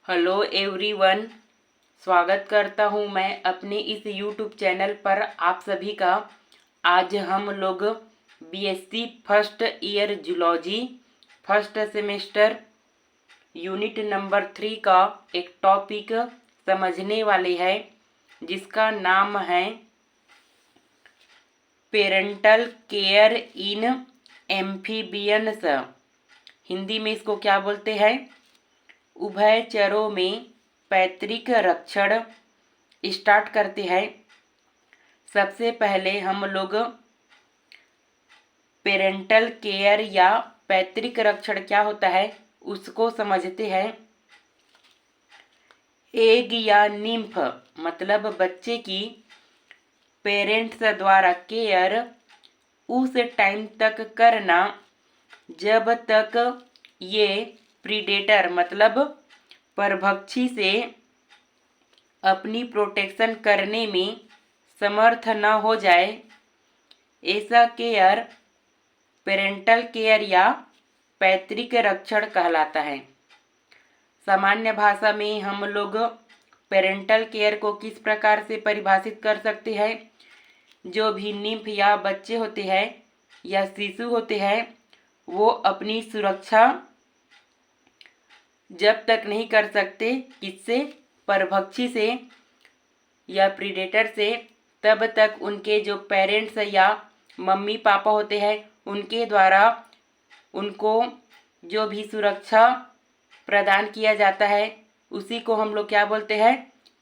Hello everyone. स्वागत करता हूं मैं अपने इस यूट्यूब चैनल पर आप सभी का। आज हम लोग BSc first year zoology first semester unit number 3 का एक टॉपिक समझने वाले हैं, जिसका नाम है parental care in amphibians. Hindi में इसको क्या बोलते हैं? उभयचरों में पैतृक रक्षण। स्टार्ट करते हैं। सबसे पहले हम लोग पेरेंटल केयर या पैतृक रक्षण क्या होता है उसको समझते हैं। एग या निम्फ मतलब बच्चे की पेरेंट्स द्वारा केयर उस टाइम तक करना जब तक ये प्रीडेटर मतलब परभक्षी से अपनी प्रोटेक्शन करने में समर्थ न हो जाए। ऐसा केयर पेरेंटल केयर या पैतृक रक्षण कहलाता है। सामान्य भाषा में हम लोग पेरेंटल केयर को किस प्रकार से परिभाषित कर सकते हैं? जो भी निम्फ या बच्चे होते हैं या शिशु होते हैं वो अपनी सुरक्षा जब तक नहीं कर सकते किससे? परभक्षी से या प्रीडेटर से, तब तक उनके जो पेरेंट्स या मम्मी पापा होते हैं उनके द्वारा उनको जो भी सुरक्षा प्रदान किया जाता है उसी को हम लोग क्या बोलते हैं?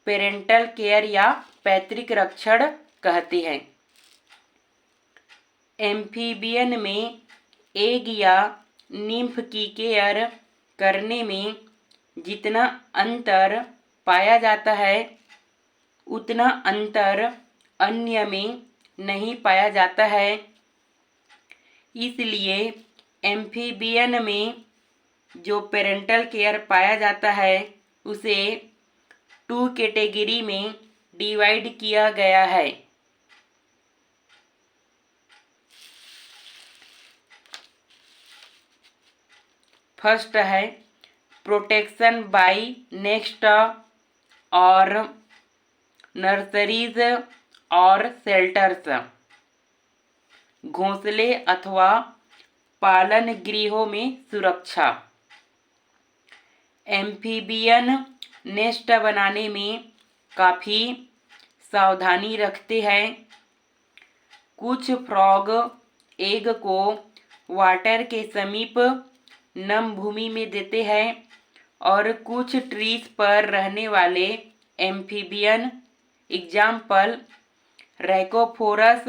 पेरेंटल केयर या पैतृक रक्षण कहते हैं। एम्फीबियन में एग या निम्फ की केयर करने में जितना अंतर पाया जाता है उतना अंतर अन्य में नहीं पाया जाता है। इसलिए एम्फीबियन में जो पेरेंटल केयर पाया जाता है उसे 2 कैटेगरी में डिवाइड किया गया है। फर्स्ट है प्रोटेक्शन बाय नेस्ट और नर्सरीज और शेल्टर्स, घोंसले अथवा पालन गृहों में सुरक्षा। एम्फीबियन नेस्ट बनाने में काफ़ी सावधानी रखते हैं। कुछ फ्रॉग एग को वाटर के समीप नम भूमि में देते हैं और कुछ ट्रीज पर रहने वाले एम्फीबियन एग्जाम्पल रैकोफोरस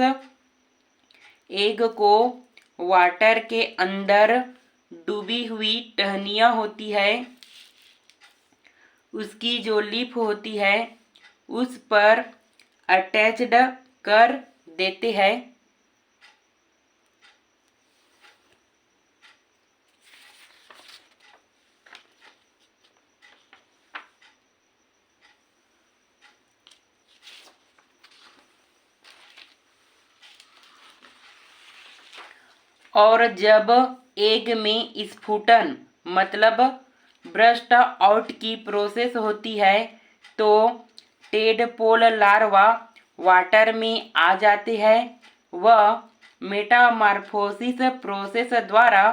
एग को वाटर के अंदर डूबी हुई टहनियाँ होती है उसकी जो लिप होती है उस पर अटैच्ड कर देते हैं। और जब एग में स्फुटन मतलब ब्रस्ट आउट की प्रोसेस होती है तो टेडपोल लार्वा वाटर में आ जाते हैं। वह मेटामार्फोसिस प्रोसेस द्वारा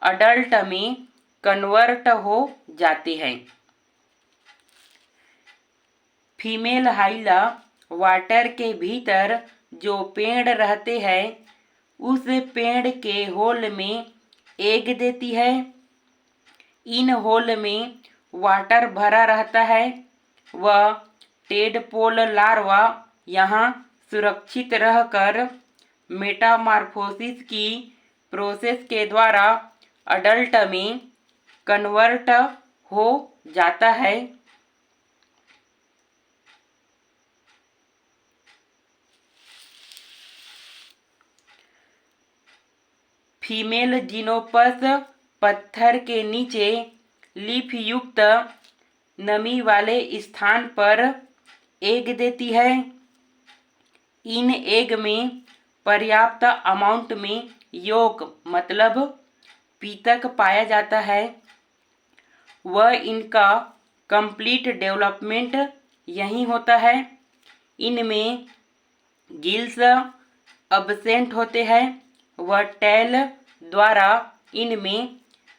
अडल्ट में कन्वर्ट हो जाते हैं। फीमेल हाइला वाटर के भीतर जो पेड़ रहते हैं उस पेड़ के होल में एग देती है। इन होल में वाटर भरा रहता है। वह टेडपोल लार्वा यहाँ सुरक्षित रहकर मेटामार्फोसिस की प्रोसेस के द्वारा अडल्ट में कन्वर्ट हो जाता है। फीमेल जिनोपस पत्थर के नीचे लीफ युक्त नमी वाले स्थान पर एग देती है। इन एग में पर्याप्त अमाउंट में योक मतलब पीतक पाया जाता है। वह इनका कंप्लीट डेवलपमेंट यहीं होता है। इनमें गिल्स अब्सेंट होते हैं व टेल द्वारा इनमें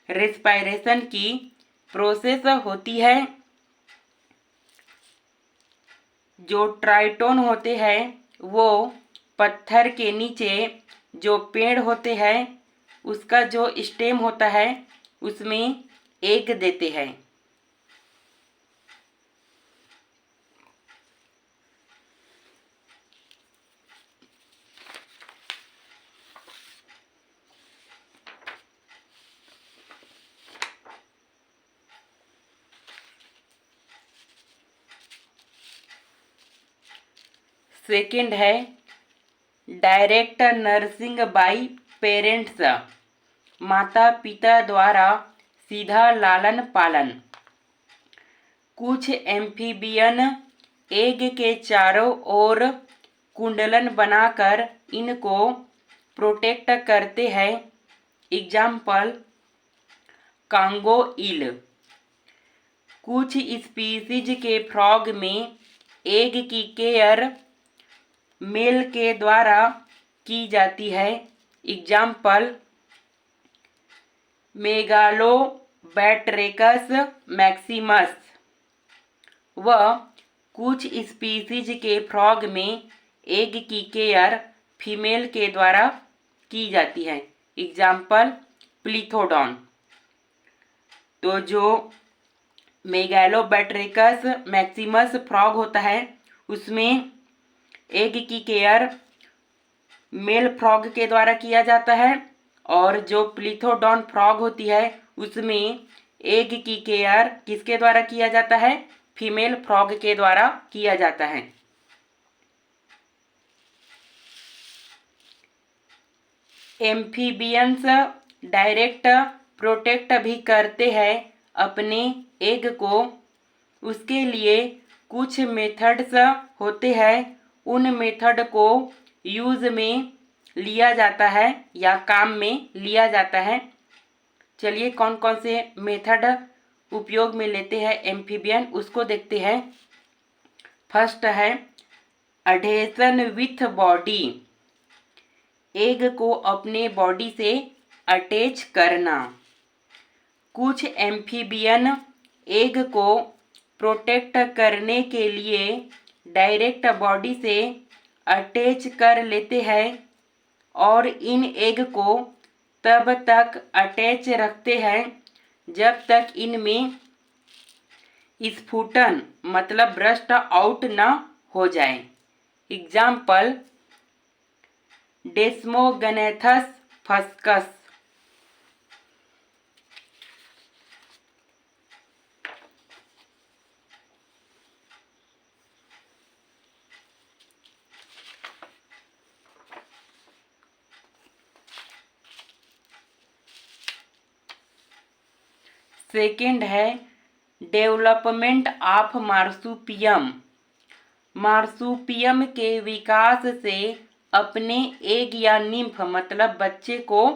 रेस्पायरेशन की प्रोसेस होती है। जो ट्राइटोन होते हैं वो पत्थर के नीचे जो पेड़ होते हैं उसका जो स्टेम होता है उसमें एग देते हैं। सेकंड है डायरेक्ट नर्सिंग बाय पेरेंट्स, माता पिता द्वारा सीधा लालन पालन। कुछ एम्फीबियन एग के चारों ओर कुंडलन बनाकर इनको प्रोटेक्ट करते हैं। एग्जाम्पल कांगो ईल। कुछ स्पीसीज के फ्रॉग में एग की केयर मेल के द्वारा की जाती है। Example Megalobatrachus maximus. व कुछ स्पीसीज के फ्रॉग में एग की केयर फीमेल के द्वारा की जाती है। एग्जाम्पल प्लिथोडॉन। तो जो मेगालोबैट्रेकस मैक्सिमस फ्रॉग होता है उसमें एग की केयर मेल फ्रॉग के द्वारा किया जाता है और जो प्लिथोडॉन फ्रॉग होती है उसमें एग की केयर किसके द्वारा किया जाता है? फीमेल फ्रॉग के द्वारा किया जाता है। एम्फीबियंस डायरेक्ट प्रोटेक्ट भी करते हैं अपने एग को। उसके लिए कुछ मेथड्स होते हैं, उन मेथड को यूज में लिया जाता है या काम में लिया जाता है। चलिए कौन कौन से मेथड उपयोग में लेते हैं एम्फीबियन उसको देखते हैं। फर्स्ट है अडेशन विथ बॉडी, एग को अपने बॉडी से अटैच करना। कुछ एम्फीबियन एग को प्रोटेक्ट करने के लिए डायरेक्ट बॉडी से अटैच कर लेते हैं और इन एग को तब तक अटैच रखते हैं जब तक इनमें स्फुटन मतलब ब्रस्ट आउट न हो जाए। एग्जाम्पल डेस्मोगनेथस फस्कस। सेकेंड है डेवलपमेंट ऑफ मार्सुपियम। मार्सुपियम के विकास से अपने एग या निम्फ मतलब बच्चे को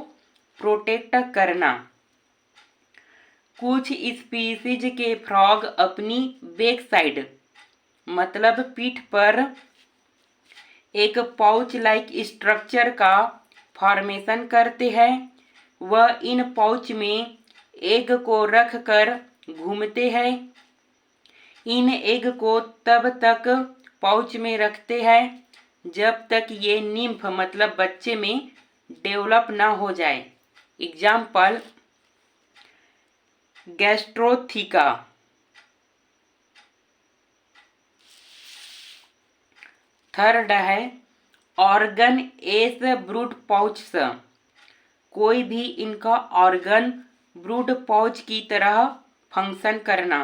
प्रोटेक्ट करना। कुछ स्पीसीज के फ्रॉग अपनी बैक साइड मतलब पीठ पर एक पाउच लाइक स्ट्रक्चर का फॉर्मेशन करते हैं। वह इन पाउच में एग को रख कर घूमते हैं। इन एग को तब तक पाउच में रखते हैं जब तक ये निम्फ मतलब बच्चे में डेवलप ना हो जाए। एग्जाम्पल गैस्ट्रोथिका। थर्ड है ऑर्गन एस ब्रूड पाउच। कोई भी इनका ऑर्गन ब्रूड पाउच की तरह फंक्शन करना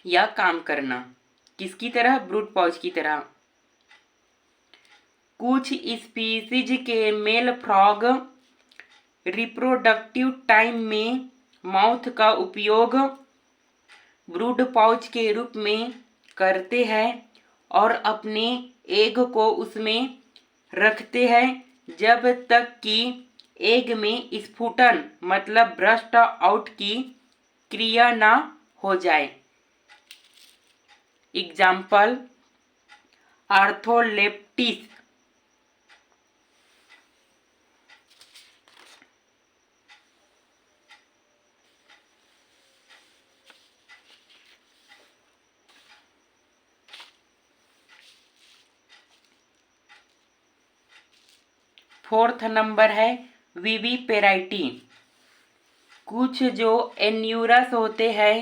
या काम करना। किसकी तरह? ब्रूड पाउच की तरह। कुछ स्पीसीज के मेल फ्रॉग रिप्रोडक्टिव टाइम में माउथ का उपयोग ब्रूड पाउच के रूप में करते हैं और अपने एग को उसमें रखते हैं जब तक कि एग में स्फुटन मतलब ब्रस्ट आउट की क्रिया ना हो जाए। एग्जाम्पल आर्थोलेप्टिस। फोर्थ नंबर है विविपेराइटी। कुछ जो एन्यूरस होते हैं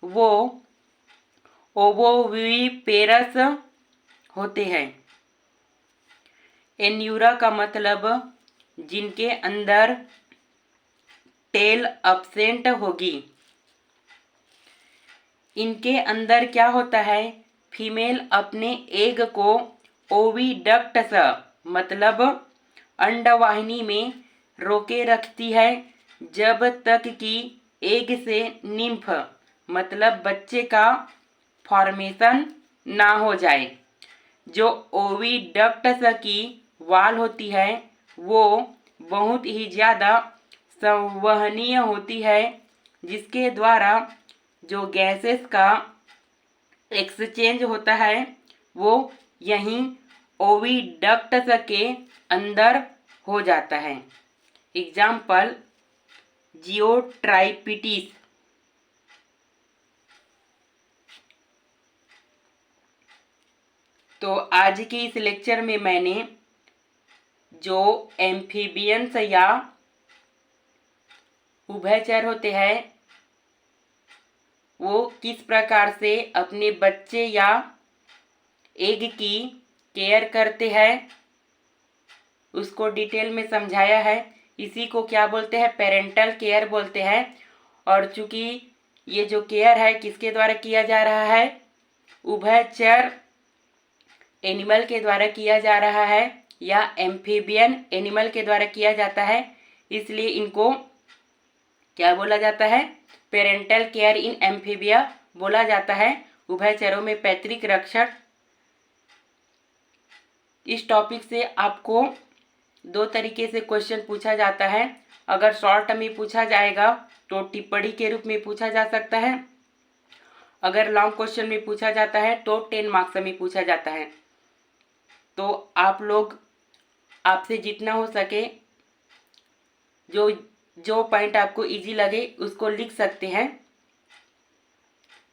वो ओवोविविपेरस होते हैं। एन्यूरा का मतलब जिनके अंदर टेल अब्सेंट होगी। इनके अंदर क्या होता है, फीमेल अपने एग को ओविडक्ट मतलब अंडवाहिनी में रोके रखती है जब तक कि एग से निम्फ मतलब बच्चे का फॉर्मेशन ना हो जाए। जो ओविडक्ट्स की वाल होती है वो बहुत ही ज़्यादा संवहनीय होती है, जिसके द्वारा जो गैसेस का एक्सचेंज होता है वो यहीं ओविडक्ट्स के अंदर हो जाता है। एग्जाम्पल जियोट्राइपिटिस। तो आज के इस लेक्चर में मैंने जो एम्फीबियंस या उभयचर होते हैं वो किस प्रकार से अपने बच्चे या एग की केयर करते हैं उसको डिटेल में समझाया है। इसी को क्या बोलते हैं, पेरेंटल केयर बोलते हैं। और चूंकि ये जो केयर है किसके द्वारा किया जा रहा है, उभयचर एनिमल के द्वारा किया जा रहा है या एम्फीबियन एनिमल के द्वारा किया जाता है, इसलिए इनको क्या बोला जाता है, पेरेंटल केयर इन एम्फीबिया बोला जाता है। उभयचरों में पैतृक रक्षण। इस टॉपिक से आपको दो तरीके से क्वेश्चन पूछा जाता है। अगर शॉर्ट में पूछा जाएगा तो टिप्पणी के रूप में पूछा जा सकता है। अगर लॉन्ग क्वेश्चन में पूछा जाता है तो 10 मार्क्स में पूछा जाता है। तो आप लोग आपसे जितना हो सके जो पॉइंट आपको इजी लगे उसको लिख सकते हैं।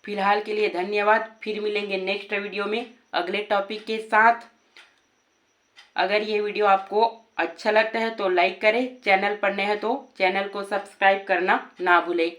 फिलहाल के लिए धन्यवाद। फिर मिलेंगे नेक्स्ट वीडियो में अगले टॉपिक के साथ। अगर ये वीडियो आपको अच्छा लगता है तो लाइक करें, चैनल पर नए हैं तो चैनल को सब्सक्राइब करना ना भूलें।